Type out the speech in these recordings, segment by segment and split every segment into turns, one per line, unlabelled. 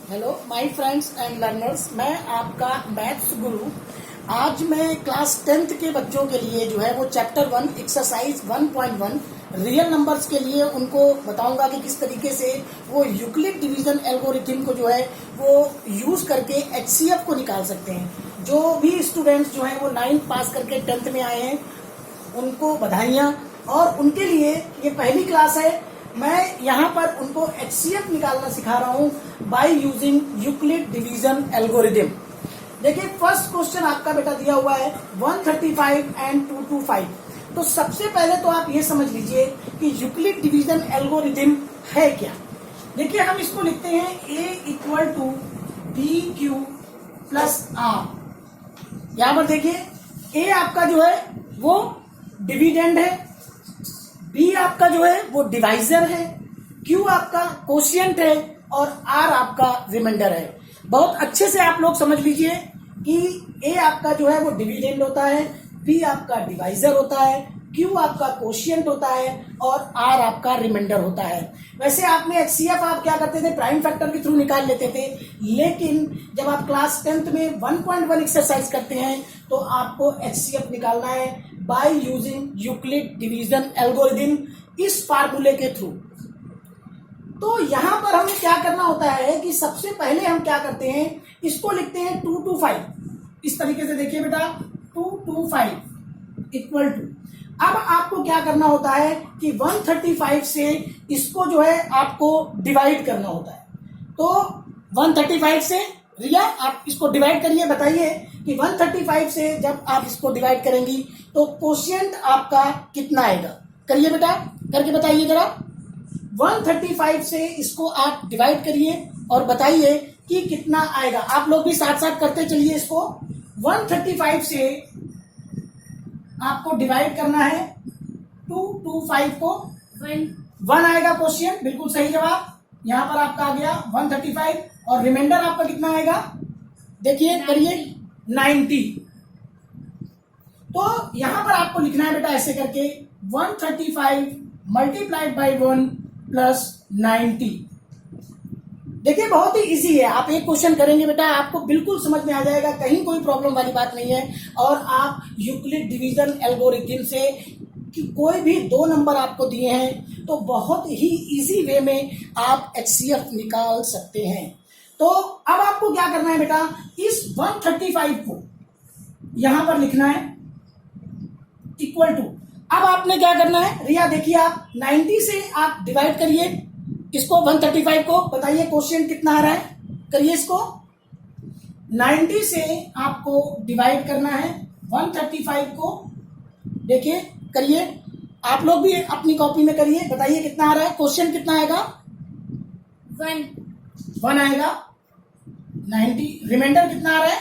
Hello my friends and learners, मैं आपका maths गुरु। आज मैं क्लास 10th के बच्चों के लिए जो है वो चैप्टर 1 एक्सरसाइज 1.1 रियल नंबर्स के लिए उनको बताऊंगा कि किस तरीके से वो यूक्लिड डिवीजन एल्गोरिथम को जो है वो यूज करके एचसीएफ को निकाल सकते हैं। जो भी स्टूडेंट्स जो है वो 9th पास करके 10th में आए हैं उनको बधाइयां, और उनके लिए ये पहली क्लास है। मैं यहाँ पर उनको एचसीएफ निकालना सिखा रहा हूँ bye using Euclid division algorithm. देखिए फर्स्ट क्वेश्चन आपका बेटा दिया हुआ है 135 एंड 225। तो सबसे पहले तो आप ये समझ लीजिए कि यूक्लिड डिवीजन एल्गोरिथम है क्या। देखिए हम इसको लिखते हैं a equal to B Q plus R. यहां पर देखिए a आपका जो है वो डिविडेंड है, बी आपका जो है वो डिवाइजर है, क्यू आपका कोशिएंट है और आर आपका रिमाइंडर है। बहुत अच्छे से आप लोग समझ लीजिए कि ए आपका जो है वो डिविडेंड होता है, बी आपका डिवाइजर होता है, क्यू आपका कोशिएंट होता है और आर आपका रिमाइंडर होता है। वैसे आपने एचसीएफ आप क्या करते थे, प्राइम फैक्टर के थ्रू निकाल लेते थे, लेकिन जब आप क्लास 10th में 1.1 एक्सरसाइज करते हैं तो आपको एचसीएफ निकालना है bye using Euclid division algorithm इस फार्मूले के थ्रू। तो यहां पर हमें क्या करना होता है कि सबसे पहले हम क्या करते हैं, इसको लिखते हैं 225। इस तरीके से देखिए बेटा 225 इक्वल टू, अब आपको क्या करना होता है कि 135 से इसको जो है आपको डिवाइड करना होता है। तो 135 से रिया आप इसको डिवाइड करिए, बताइए कि 135 से जब आप इसको डिवाइड करेंगी तो कोशिएंट आपका कितना आएगा। करिए बेटा, करके बताइए जरा। 135 से इसको आप डिवाइड करिए और बताइए कि कितना आएगा। आप लोग भी साथ साथ करते चलिए इसको। 135 से आपको डिवाइड करना है 225 को, 1 आएगा कोशिएंट, बिल्कुल सही जवाब। यहां पर आपका आ गया 135 और रिमाइंडर आपका कितना आएगा, देखिए करिए 90। तो यहां पर आपको लिखना है बेटा ऐसे करके 135 मल्टीप्लाइड बाई 1 प्लस 90। देखिए बहुत ही इजी है, आप एक क्वेश्चन करेंगे बेटा आपको बिल्कुल समझ में आ जाएगा, कहीं कोई प्रॉब्लम वाली बात नहीं है। और आप यूक्लिड डिवीजन एल्गोरिथम से कि कोई भी 2 नंबर आपको दिए हैं तो बहुत ही इजी वे में आप एचसीएफ निकाल सकते हैं। तो अब आपको क्या करना है बेटा, इस 135 को यहां पर लिखना है इक्वल टू, अब आपने क्या करना है रिया, देखिए आप 90 से आप डिवाइड करिए इसको 135 को, बताइए क्वेश्चन कितना आ रहा है, करिए इसको। 90 से आपको डिवाइड करना है 135 को, देखिए करिए, आप लोग भी अपनी कॉपी में करिए, बताइए कितना आ रहा है, क्वेश्चन कितना आएगा, 1 आएगा। 90 रिमाइंडर कितना आ रहा है,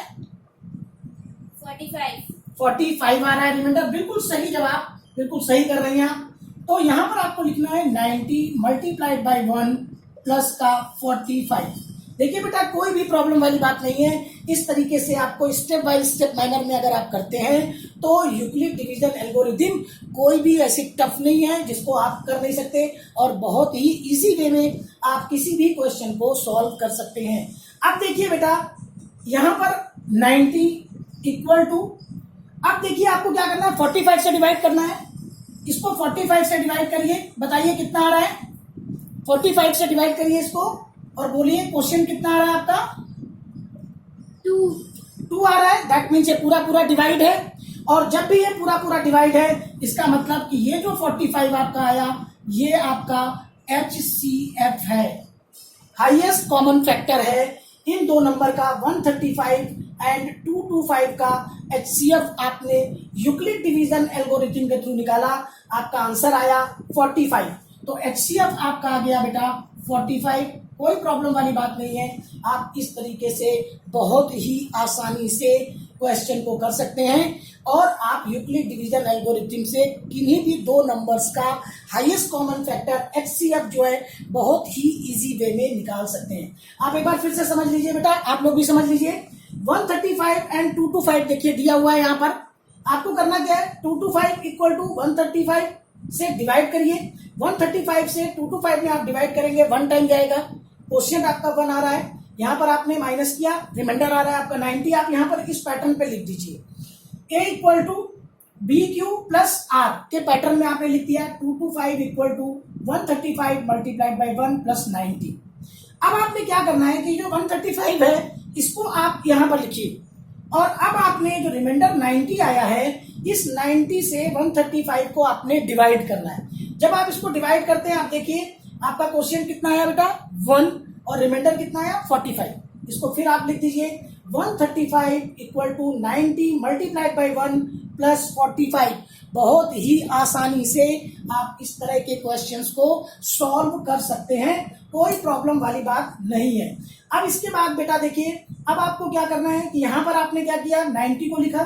45 आ रहा है रिमाइंडर, बिल्कुल सही जवाब, बिल्कुल सही कर रही हैं आप। तो यहां पर आपको लिखना है 90 मल्टीप्लाइड बाई 1 प्लस का 45। देखिए बेटा कोई भी प्रॉब्लम वाली बात नहीं है, इस तरीके से आपको स्टेप बाय स्टेप मैनर में अगर आप करते हैं तो यूक्लिड डिवीजन एल्गोरिथम कोई भी ऐसी टफ नहीं है जिसको आप कर नहीं सकते, और बहुत ही इजी वे में आप किसी भी क्वेश्चन को सॉल्व कर सकते हैं। अब देखिए बेटा यहां पर 90 इक्वल टू, अब देखिए आपको क्या करना है, 45 से डिवाइड करना है, इसको 45 से डिवाइड करिए, बताइए कितना आ रहा है, 45 से डिवाइड करिए इसको और बोलिए क्वेश्चन कितना आ रहा है आपका, 2 आ रहा है। दैट मीन्स ये पूरा पूरा डिवाइड है, और जब भी ये पूरा पूरा डिवाइड है इसका मतलब कि ये जो 45 आपका आया ये आपका HCF है, हाईएस्ट कॉमन फैक्टर है इन 2 नंबर का, 135 एंड 225 का एचसीएफ आपने यूक्लिड डिवीजन एल्गोरिथम के थ्रू निकाला, आपका आंसर आया 45। तो एचसीएफ आपका आ गया बेटा 45, कोई प्रॉब्लम वाली बात नहीं है। आप इस तरीके से बहुत ही आसानी से क्वेश्चन को कर सकते हैं, और आप यूक्लिड डिवीजन एल्गोरिथम से किन्हीं भी 2 नंबर्स का हाईएस्ट कॉमन फैक्टर एचसीएफ जो है बहुत ही इजी वे में निकाल सकते हैं। आप एक बार फिर से समझ लीजिए बेटा, आप लोग भी समझ लीजिए। 135 एंड 225 देखिए दिया हुआ है, यहां पर आपको करना क्या है, 225 इक्वल टू 135 से डिवाइड करिए। 135 से 225 में आप डिवाइड करेंगे 1 टाइम जाएगा, क्वेश्चन आपका 1 आ रहा है। यहाँ पर आपने माइनस किया, रिमाइंडर आ रहा है आपका 90, आप यहाँ पर इस पैटर्न पे लिख दीजिए। A equal to B Q plus r के पैटर्न में आपने लिख दिया 225 equal to 135 multiplied by 1 plus 90। अब आपने क्या करना है कि जो 135 है इसको आप यहाँ पर लिखिए, और अब आपने जो रिमाइंडर 90 आया है इस 90 से 135 को आपने डिवाइड करना है। जब आप इसको डिवाइड करते हैं आप देखिए आपका क्वेश्चन कितना आया बेटा 1, और रिमाइंडर कितना आया 45। इसको फिर आप लिख दीजिए 135 equal to 90 multiplied by 1 plus 45। बहुत ही आसानी से आप इस तरह के क्वेश्चंस को सॉल्व कर सकते हैं, कोई प्रॉब्लम वाली बात नहीं है। अब इसके बाद बेटा देखिए अब आपको क्या करना है कि यहाँ पर आपने क्या किया 90 को लिखा,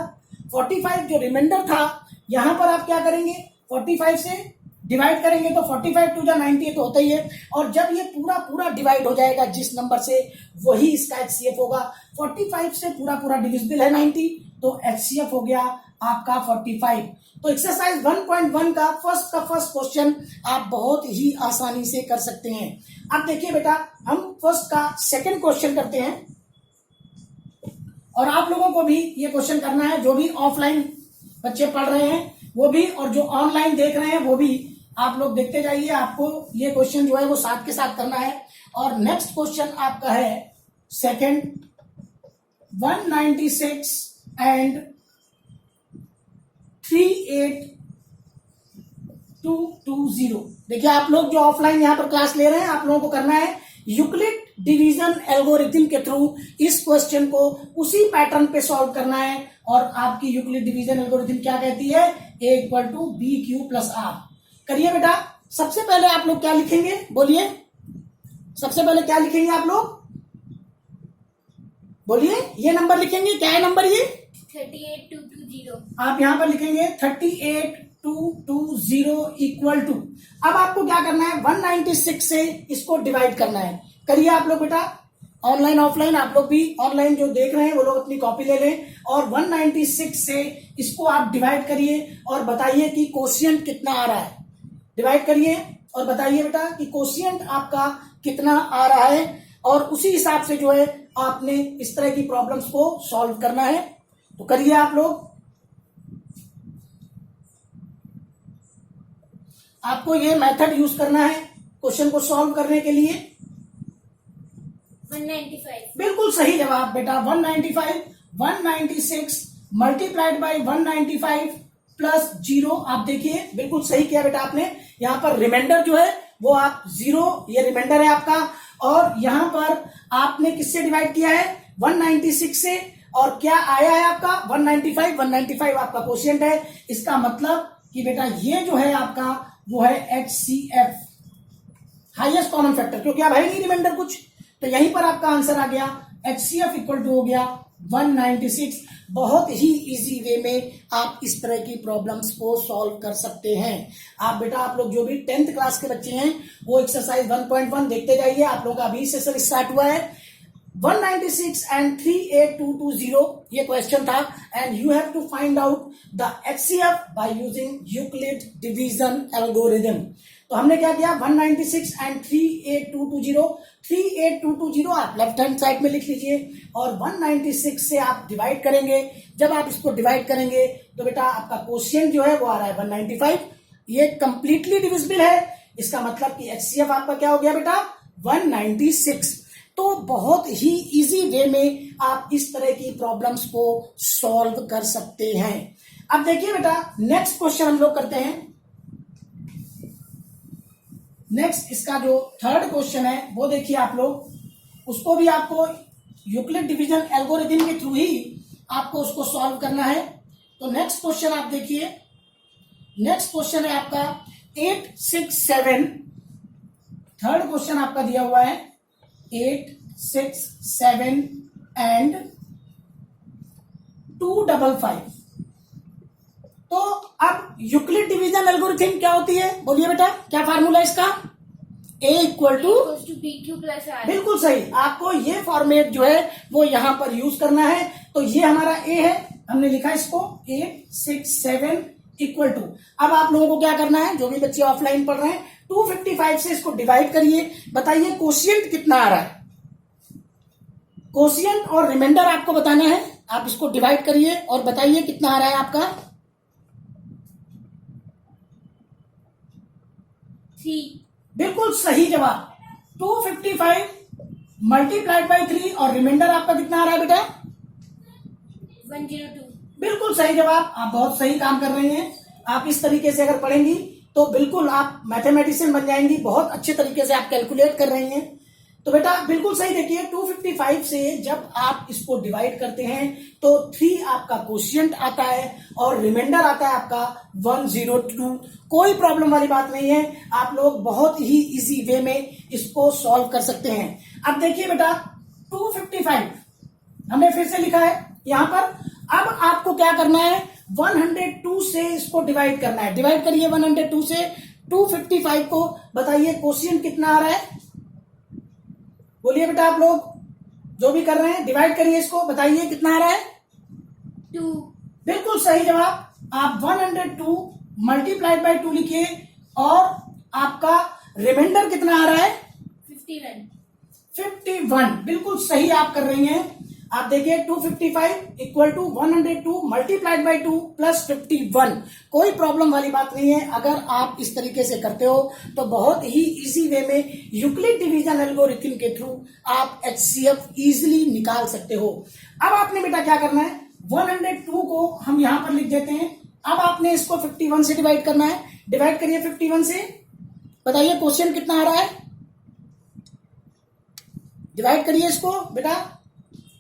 45 जो रिमाइंडर था यहाँ पर आप क्या करेंगे 45 से डिवाइड करेंगे तो 45 टू 90 तो होता ही है, और जब ये पूरा पूरा डिवाइड हो जाएगा जिस नंबर से वही इसका HCF होगा। 45 से पूरा पूरा डिविजिबल है 90, तो HCF हो गया आपका 45। तो एक्सरसाइज 1.1 का फर्स्ट क्वेश्चन आप बहुत ही आसानी से कर सकते हैं। अब देखिए बेटा हम फर्स्ट का सेकंड क्वेश्चन करते हैं, और आप लोगों को भी ये क्वेश्चन करना है, जो भी ऑफलाइन बच्चे पढ़ रहे हैं वो भी, और जो ऑनलाइन देख रहे हैं वो भी आप लोग देखते जाइए। आपको ये क्वेश्चन जो है वो साथ के साथ करना है। और नेक्स्ट क्वेश्चन आपका है सेकंड 196 एंड 38220। देखिए आप लोग जो ऑफलाइन यहाँ पर क्लास ले रहे हैं आप लोगों को करना है यूक्लिड डिवीजन एल्गोरिथम के थ्रू इस क्वेश्चन को उसी पैटर्न पे सॉल्व करना है। और आपकी यूक्लिड डिवीजन एल्गोरिथम क्या कहती है a equal to B Q plus r. करिए बेटा, सबसे पहले आप लोग क्या लिखेंगे बोलिए, सबसे पहले क्या लिखेंगे आप लोग बोलिए, ये नंबर लिखेंगे, क्या है नंबर ये
38220।
आप यहां पर लिखेंगे 38220 इक्वल टू, अब आपको क्या करना है 196 से इसको डिवाइड करना है। करिए आप लोग बेटा, ऑनलाइन ऑफलाइन आप लोग भी, ऑनलाइन जो देख रहे हैं वो लोग अपनी कॉपी ले लें और 196 से इसको आप डिवाइड करिए और बताइए कि कोशिएंट कितना आ रहा है। डिवाइड करिए और बताइए बेटा कि कोशिएंट आपका कितना आ रहा है, और उसी हिसाब से जो है आपने इस तरह की प्रॉब्लम्स को सॉल्व करना है। तो करिए आप लोग, आपको ये मेथड यूज करना है क्वेश्चन को सॉल्व करने के लिए।
195।
बिल्कुल सही जवाब बेटा 195। 196 मल्टीप्लाइड बाई 195 प्लस 0। आप देखिए बिल्कुल सही किया बेटा आपने। यहां पर रिमाइंडर जो है वो आप 0, ये रिमाइंडर है आपका, और यहां पर आपने किससे डिवाइड किया है 196 से, और क्या आया है आपका 195। 195 आपका क्वोशिएंट है। इसका मतलब कि बेटा ये जो है आपका वो है HCF, हाईएस्ट कॉमन फैक्टर, क्योंकि अब है नहीं रिमाइंडर कुछ, तो यहीं पर आपका आंसर आ गया HCF इक्वल टू हो गया 196। बहुत ही इजी वे में आप इस तरह की प्रॉब्लम्स को सॉल्व कर सकते हैं। आप बेटा, आप लोग जो भी 10th क्लास के बच्चे हैं वो एक्सरसाइज 1.1 देखते जाइए। आप लोगों का अभी सेशन स्टार्ट हुआ है। 196 एंड 38220 ये क्वेश्चन था, and you have to find out the HCF by using Euclid division algorithm. तो हमने क्या किया 196 एंड 38220। 38220 आप लेफ्ट हैंड साइड में लिख लीजिए, और 196 से आप डिवाइड करेंगे। जब आप इसको डिवाइड करेंगे तो बेटा आपका क्वोशिएंट जो है वो आ रहा है 195। ये कंप्लीटली डिविजिबल है, इसका मतलब कि HCF आपका क्या हो गया बेटा 196। तो बहुत ही इजी वे में आप इस तरह की प्रॉब्लम्स को सॉल्व कर सकते हैं। अब देखिए बेटा, नेक्स्ट क्वेश्चन हम लोग करते हैं। नेक्स्ट इसका जो थर्ड क्वेश्चन है वो देखिए आप लोग, उसको भी आपको यूक्लिड डिवीजन एल्गोरिथम के थ्रू ही आपको उसको सॉल्व करना है। तो नेक्स्ट क्वेश्चन आप देखिए, नेक्स्ट क्वेश्चन है आपका 867। थर्ड क्वेश्चन आपका दिया हुआ है 867 एंड 255। तो अब यूक्लिड डिवीजन एल्गोरिथम क्या होती है बोलिए बेटा, क्या फार्मूला इसका A equal to
BQ plus R.
बिल्कुल सही, आपको ये फॉर्मेट जो है वो यहां पर यूज करना है। तो ये हमारा A है, हमने लिखा इसको 867 इक्वल टू। अब आप लोगों को क्या करना है, जो भी बच्चे ऑफलाइन पढ़ रहे हैं 255 से इसको डिवाइड करिए, बताइए क्वोशिएंट कितना आ रहा है। कोशिएंट और रिमाइंडर आपको बताना है। आप इसको डिवाइड करिए और बताइए कितना आ रहा है आपका।
3.
बिल्कुल सही जवाब। 255 मल्टीप्लाइड बाई 3 और रिमाइंडर आपका कितना आ रहा है बेटा?
102.
बिल्कुल सही जवाब। आप बहुत सही काम कर रही हैं। आप इस तरीके से अगर पढ़ेंगी तो बिल्कुल आप मैथमेटिशियन बन जाएंगी। बहुत अच्छे तरीके से आप कैलकुलेट कर रही हैं। तो बेटा बिल्कुल सही देखिए, 255 से जब आप इसको डिवाइड करते हैं तो 3 आपका कोशिएंट आता है और रिमाइंडर आता है आपका 102। कोई प्रॉब्लम वाली बात नहीं है। आप लोग बहुत ही इजी वे में इसको सॉल्व कर सकते हैं। अब देखिए बेटा 255 हमने फिर से लिखा है यहां पर। अब आपको क्या करना है, 102 से इसको डिवाइड करना है। डिवाइड करिए 102 से 255 को। बताइए कोशिएंट कितना आ रहा है? बोलिए बेटा, आप लोग जो भी कर रहे हैं डिवाइड करिए इसको, बताइए कितना आ रहा है?
2.
बिल्कुल सही जवाब। आप 102 मल्टीप्लाइड बाई 2 लिखिए और आपका रिमाइंडर कितना आ रहा है?
51.
51। बिल्कुल सही आप कर रही हैं। आप देखिए 255 equal to 102 multiplied by 2 plus 51। कोई प्रॉब्लम वाली बात नहीं है। अगर आप इस तरीके से करते हो तो बहुत ही इजी वे में यूक्लिड डिवीजन एल्गोरिथम के थ्रू आप HCF इजीली निकाल सकते हो। अब आपने बेटा क्या करना है, 102 को हम यहां पर लिख देते हैं। अब आपने इसको 51 से डिवाइड करना है। डिवाइड करिए 51 से। बताइए क्वेश्चन कितना आ रहा है? डिवाइड करिए इसको बेटा,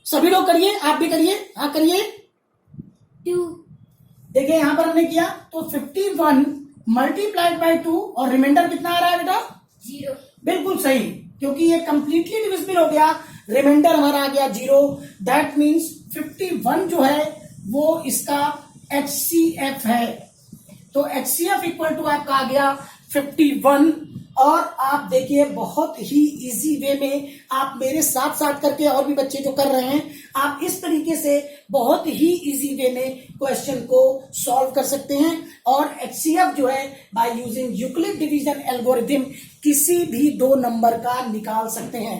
सभी लोग करिए, आप भी करिए। हाँ करिए।
2.
देखिए यहां पर हमने किया तो 51 मल्टीप्लाइड बाई 2 और रिमाइंडर कितना आ रहा है बेटा?
0.
बिल्कुल सही, क्योंकि ये कंप्लीटली डिविजिबल हो गया। रिमाइंडर हमारा आ गया 0। दैट मीन्स 51 जो है वो इसका HCF है। तो HCF इक्वल टू आपका आ गया 51। और आप देखिए बहुत ही इजी वे में आप मेरे साथ साथ करके, और भी बच्चे जो कर रहे हैं, आप इस तरीके से बहुत ही इजी वे में क्वेश्चन को सॉल्व कर सकते हैं। और HCF जो है bye using Euclid division algorithm किसी भी 2 नंबर का निकाल सकते हैं।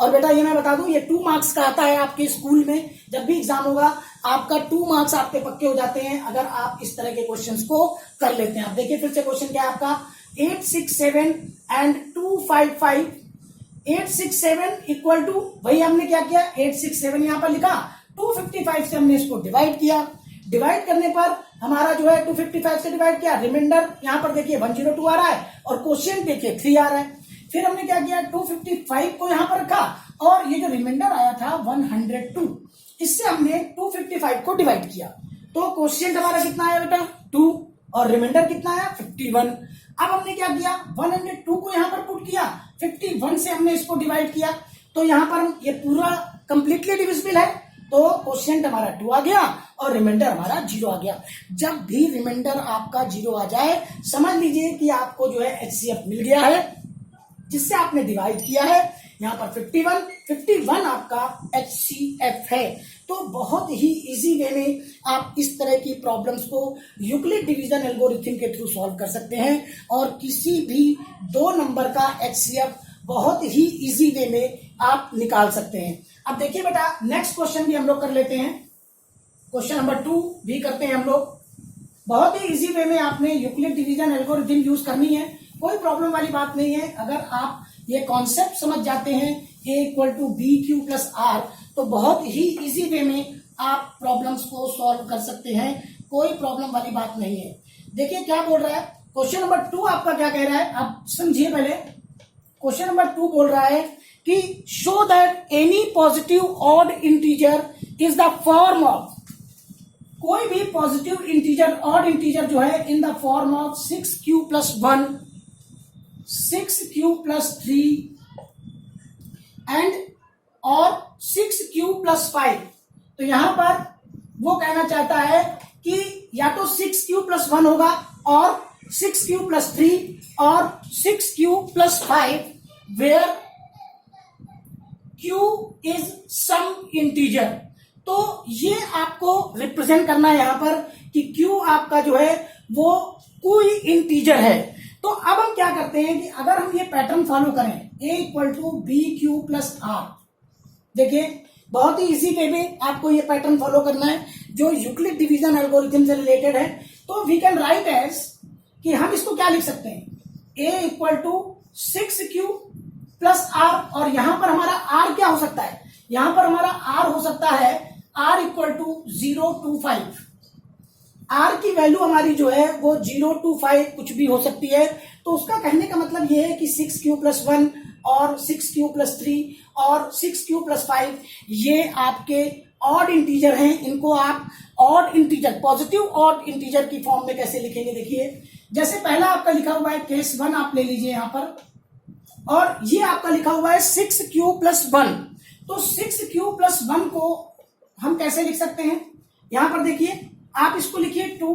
और बेटा ये मैं बता दूं, ये 2 मार्क्स का आता है आपके स्कूल में। जब भी एग्जाम होगा आपका 2 मार्क्स आपके पक्के हो जाते हैं अगर आप इस तरह के क्वेश्चंस को कर लेते हैं। आप देखिए फिर से क्वेश्चन क्या है आपका, 867 एंड 255। 867 इक्वल टू, वही हमने क्या किया, 867 यहां पर लिखा, 255 से हमने इसको डिवाइड किया। डिवाइड करने पर हमारा जो है 255 से डिवाइड किया, रिमाइंडर यहां पर देखिए 102 आ रहा है और क्वोशिएंट देखिए 3 आ रहा है। फिर हमने क्या किया, 255 को यहां पर रखा और ये जो रिमाइंडर आया था 102, इससे हमने 255 को डिवाइड किया। तो क्वोशिएंट हमारा कितना आया बेटा? 2 और रिमाइंडर कितना आया? 51। अब हमने क्या किया, 102 को यहां पर पुट किया, 51 से हमने इसको डिवाइड किया। तो यहां पर ये पूरा कंप्लीटली डिविजिबल है, तो क्वोशिएंट हमारा 2 आ गया और रिमाइंडर हमारा 0 आ गया। जब भी रिमाइंडर आपका 0 आ जाए समझ लीजिए कि आपको जो है HCF मिल गया है जिससे आपने डिवाइड किया है। यहां पर 51 आपका HCF है। तो बहुत ही इजी वे में आप इस तरह की प्रॉब्लम्स को यूक्लिड डिवीजन एल्गोरिथम के थ्रू सॉल्व कर सकते हैं और किसी भी 2 नंबर का HCF बहुत ही इजी वे में आप निकाल सकते हैं। अब देखिए बेटा नेक्स्ट क्वेश्चन भी हम लोग कर लेते हैं। क्वेश्चन नंबर 2 भी करते हैं हम लोग। बहुत ही इजी वे में आपने यूक्लिड डिवीजन एल्गोरिथम यूज करनी है, कोई प्रॉब्लम वाली बात नहीं है। अगर आप ये कॉन्सेप्ट समझ जाते हैं A equal to BQ plus R, तो बहुत ही इजी वे में आप प्रॉब्लम्स को सॉल्व कर सकते हैं। कोई प्रॉब्लम वाली बात नहीं है। देखिए क्या बोल रहा है क्वेश्चन नंबर 2, आपका क्या कह रहा है आप समझिए पहले। क्वेश्चन नंबर 2 बोल रहा है कि show that any positive odd integer is the form of, कोई भी पॉजिटिव इंटीजर ऑड इंटीजर जो है in the form of 6Q plus 1, 6Q plus 3 and और 6Q प्लस 5। तो यहां पर वो कहना चाहता है कि या तो 6Q प्लस 1 होगा और 6Q प्लस 3 और 6Q plus 5 where Q is some integer. तो ये आपको रिप्रेजेंट करना है यहां पर कि Q आपका जो है वो कोई इंटीजर है। तो अब हम क्या करते हैं कि अगर हम ये पैटर्न फॉलो करें A equal to BQ plus R, देखिए बहुत ही इजी वे में आपको ये पैटर्न फॉलो करना है जो यूक्लिड डिवीजन एल्गोरिथम से रिलेटेड है। तो वी कैन राइट एज कि हम इसको क्या लिख सकते हैं, a equal to 6q plus R, और यहां पर हमारा r क्या हो सकता है, यहां पर हमारा r हो सकता है r equal to 0 to 5। r की वैल्यू हमारी जो है वो 0 to 5 कुछ भी हो सकती है। तो उसका कहने का मतलब ये है कि 6q प्लस 1 और 6q प्लस 3 और 6q प्लस 5 ये आपके ऑड इंटीजर हैं। इनको आप odd integer, positive odd integer की फॉर्म में कैसे लिखेंगे, देखिए जैसे पहला आपका लिखा हुआ है केस 1, आप ले लीजिए यहां पर, और ये आपका लिखा हुआ है 6q प्लस 1। तो 6q प्लस 1 को हम कैसे लिख सकते हैं, यहां पर देखिए आप इसको लिखिए 2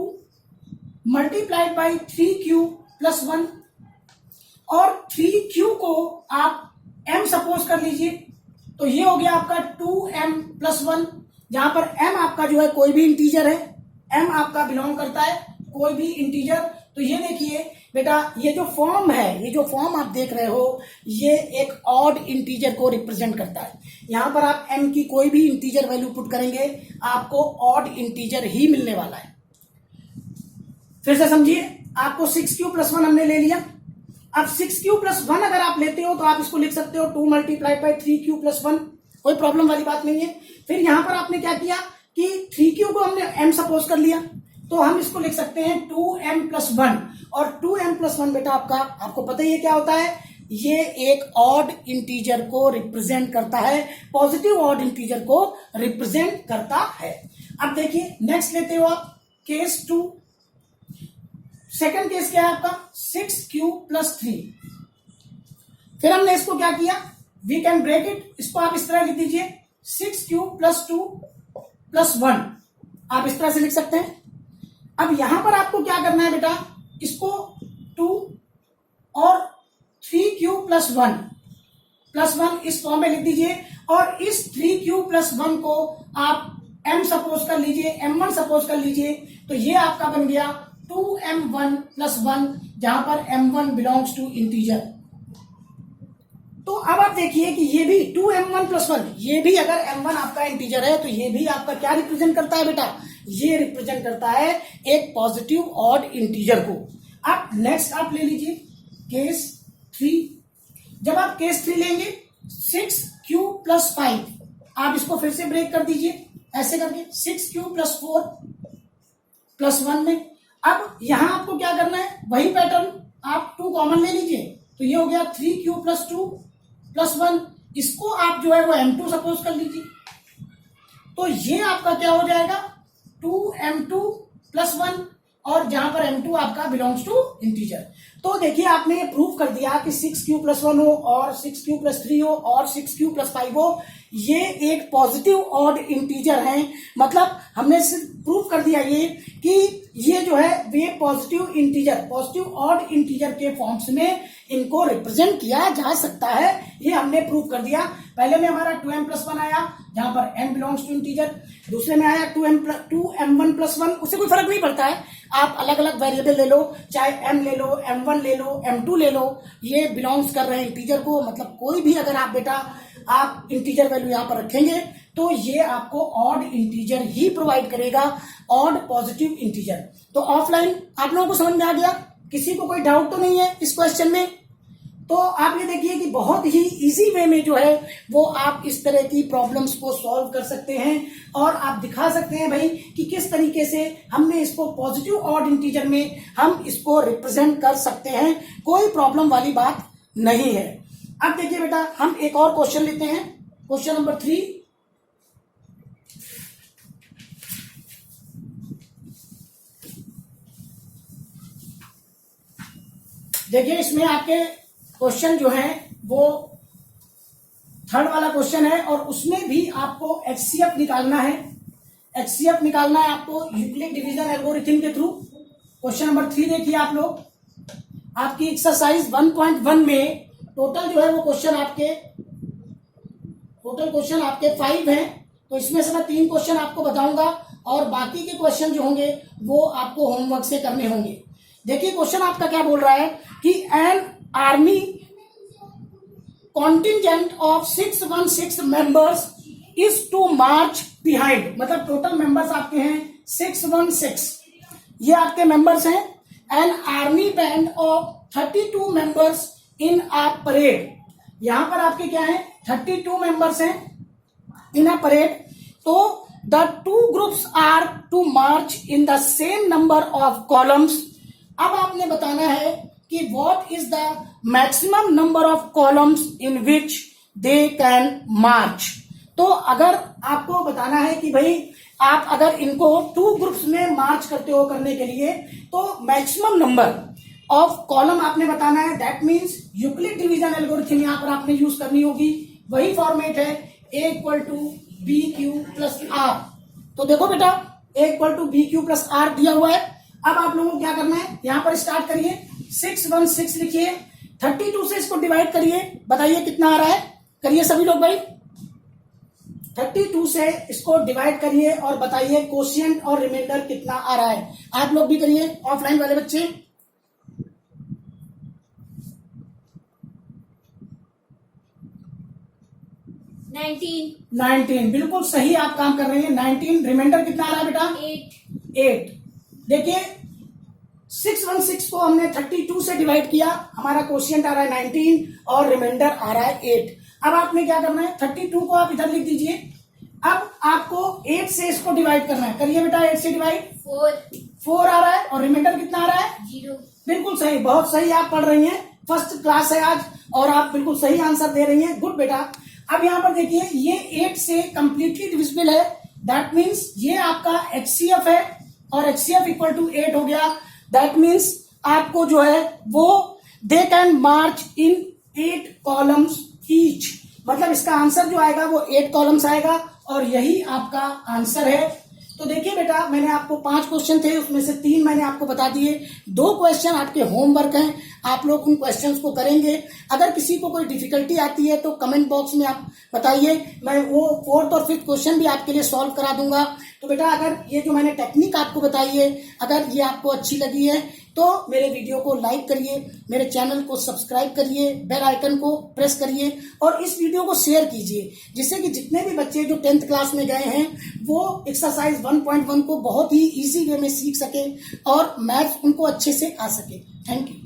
मल्टीप्लाइड बाई 3q प्लस 1, और 3q को आप m सपोज कर लीजिए, तो ये हो गया आपका 2m प्लस 1, जहां पर m आपका जो है कोई भी इंटीजर है, m आपका बिलोंग करता है कोई भी इंटीजर। तो ये देखिए बेटा, ये जो फॉर्म है, ये जो फॉर्म आप देख रहे हो, ये एक ऑड इंटीजर को रिप्रेजेंट करता है। यहां पर आप m की कोई भी इंटीजर वैल्यू पुट करेंगे, आपको ऑड इंटीजर ही मिलने वाला है। फिर से समझिए, आपको 6q प्लस 1 हमने ले लिया। अब 6q प्लस 1 अगर आप लेते हो तो आप इसको लिख सकते हो 2 मल्टीप्लाइड बाई 3q प्लस 1, कोई प्रॉब्लम वाली बात नहीं है। फिर यहां पर आपने क्या किया कि 3q को हमने m सपोज कर लिया, तो हम इसको लिख सकते हैं 2m प्लस 1, और 2m प्लस 1 बेटा आपको पता ही है क्या होता है, ये एक ऑड इंटीजर को रिप्रेजेंट करता है, पॉजिटिव ऑड इंटीजर को रिप्रेजेंट करता है। अब देखिए नेक्स्ट लेते हो आप केस 2। सेकंड केस क्या है आपका 6q प्लस 3। फिर हमने इसको क्या किया, वी कैन ब्रेक इट, इसको आप इस तरह लिख दीजिए 6q प्लस 2 प्लस 1, आप इस तरह से लिख सकते हैं। अब यहां पर आपको क्या करना है बेटा, इसको 2 और 3q प्लस 1 इस फॉर्म में लिख दीजिए, और इस 3q प्लस 1 को आप m सपोज कर लीजिए, m1 सपोज कर लीजिए, तो ये आपका बन गया 2m1 प्लस 1, जहां पर m1 बिलोंग्स टू इंटीजर। तो अब आप देखिए कि ये भी 2m1 प्लस 1, ये भी अगर m1 आपका इंटीजर है तो ये भी आपका क्या रिप्रेजेंट करता है बेटा, ये रिप्रेजेंट करता है एक पॉजिटिव ऑड इंटीजर को। अब नेक्स्ट आप ले लीजिए केस 3। जब आप केस 3 लेंगे 6q प्लस 5, आप इसको फिर से ब्रेक कर दीजिए ऐसे करके 6q प्लस 4 प्लस 1 में। अब यहां आपको क्या करना है, वही पैटर्न, आप 2 कॉमन ले लीजिए, तो ये हो गया 3q प्लस 2 प्लस 1, इसको आप जो है वो m2 सपोज कर लीजिए, तो ये आपका क्या हो जाएगा 2m2 प्लस 1, और जहां पर m2 आपका बिलोंग्स टू इंटीजर। तो देखिए आपने ये प्रूव कर दिया कि 6q प्लस 1 हो और 6q प्लस 3 हो और 6q प्लस 5 हो, ये एक पॉजिटिव ऑड इंटीजर हैं। मतलब हमने सिर्फ प्रूव कर दिया ये कि ये जो है वे positive integer, positive odd integer के फॉर्म्स में इनको रिप्रेजेंट किया जा सकता है, ये हमने प्रूव कर दिया। पहले में हमारा 2m प्लस 1 आया, जहां पर m बिलोंग्स टू इंटीजर। दूसरे में आया 2m1 प्लस 1, उससे कोई फर्क नहीं पड़ता है, आप अलग अलग वेरिएबल ले लो, चाहे m ले लो, m1 ले लो, m2 ले लो, ये बिलोंग्स कर रहे हैं इंटीजर को। मतलब कोई भी अगर आप बेटा आप इंटीजर वैल्यू यहां पर रखेंगे तो ये आपको ऑड इंटीजर ही प्रोवाइड करेगा, ऑड पॉजिटिव इंटीजर। तो ऑफलाइन आप लोगों को समझ में आ गया, किसी को कोई डाउट तो नहीं है इस क्वेश्चन में? तो आप ये देखिए कि बहुत ही इजी वे में जो है वो आप इस तरह की प्रॉब्लम्स को सॉल्व कर सकते हैं, और आप दिखा सकते हैं भाई कि किस तरीके से हमने इसको पॉजिटिव ऑड इंटीजर में हम इसको रिप्रेजेंट कर सकते हैं, कोई प्रॉब्लम वाली बात नहीं है। अब देखिए बेटा, हम एक और क्वेश्चन लेते हैं, क्वेश्चन नंबर 3। देखिए इसमें आपके क्वेश्चन जो है वो थर्ड वाला क्वेश्चन है, और उसमें भी आपको HCF निकालना है। HCF निकालना है आपको यूक्लिड डिवीजन एल्गोरिथम के थ्रू। क्वेश्चन नंबर 3 देखिए आप लोग, आपकी एक्सरसाइज 1.1 में टोटल जो है वो क्वेश्चन आपके 5 हैं। तो इसमें से मैं 3 क्वेश्चन आपको बताऊंगा, और बाकी के क्वेश्चन जो होंगे वो आपको होमवर्क से करने होंगे। देखिए क्वेश्चन आपका क्या बोल रहा है कि an army contingent of 616 members is to march behind, मतलब टोटल मेंबर्स आपके हैं 616, ये आपके मेंबर्स हैं। An army band of 32 members in a parade, यहां पर आपके क्या है 32 मेंबर्स हैं इन अ परेड। तो the two groups are to march in the same number of columns. अब आपने बताना है कि what is the maximum number of columns in which they can मार्च। तो अगर आपको बताना है कि भाई आप अगर इनको 2 ग्रुप्स में मार्च करते हो करने के लिए, तो मैक्सिमम नंबर ऑफ कॉलम आपने बताना है। That means Euclid division algorithm यहां पर आपने यूज करनी होगी। वही फॉर्मेट है A equal to B Q plus R. तो देखो बेटा A equal to B Q plus R दिया हुआ है। अब आप लोगों को क्या करना है, यहां पर स्टार्ट करिए, 616 लिखिए, 32 से इसको डिवाइड करिए, बताइए कितना आ रहा है, करिए सभी लोग भाई। 32 से इसको डिवाइड करिए और बताइए कोशिएंट और रिमाइंडर कितना आ रहा है। आप लोग भी करिए, ऑफलाइन वाले बच्चे। 19 बिल्कुल सही आप काम कर रहे हैं। 19 रिमाइंडर कितना आ रहा है बेटा 8। देखिए 616 को हमने 32 से डिवाइड किया, हमारा क्वोशिएंट आ रहा है 19 और रिमाइंडर आ रहा है 8। अब आपने क्या करना है, 32 को आप इधर लिख दीजिए। अब आपको 8 से इसको डिवाइड करना है, करिए बेटा 8 से डिवाइड। 4 आ रहा है और रिमाइंडर कितना आ रहा है
0।
बिल्कुल सही, बहुत सही आप पढ़ रही हैं, फर्स्ट क्लास है आज और आप बिल्कुल सही आंसर दे रही हैं, गुड बेटा। अब यहां पर देखिए ये 8 से कंप्लीटली डिविजिबल है, दैट मीन्स ये आपका HCF है और HCF इक्वल टू 8 हो गया। दैट मीन्स आपको जो है वो they can March in 8 columns each, मतलब इसका आंसर जो आएगा वो 8 कॉलम्स आएगा और यही आपका आंसर है। तो देखिए बेटा मैंने आपको 5 क्वेश्चन थे, उसमें से 3 मैंने आपको बता दिए, 2 क्वेश्चन आपके होमवर्क हैं, आप लोग उन क्वेश्चंस को करेंगे। अगर किसी को कोई डिफिकल्टी आती है तो कमेंट बॉक्स में आप बताइए, मैं वो 4th और 5th क्वेश्चन भी आपके लिए सॉल्व करा दूंगा। तो बेटा अगर ये जो मैंने टेक्निक आपको बताई है, अगर ये आपको अच्छी लगी है तो मेरे वीडियो को लाइक करिए, मेरे चैनल को सब्सक्राइब करिए, बेल आइकन को प्रेस करिए और इस वीडियो को शेयर कीजिए, जिससे कि जितने भी बच्चे जो 10th क्लास में गए हैं वो एक्सरसाइज 1.1 को बहुत ही इजी वे में सीख सके और मैथ्स उनको अच्छे से आ सके। Thank you.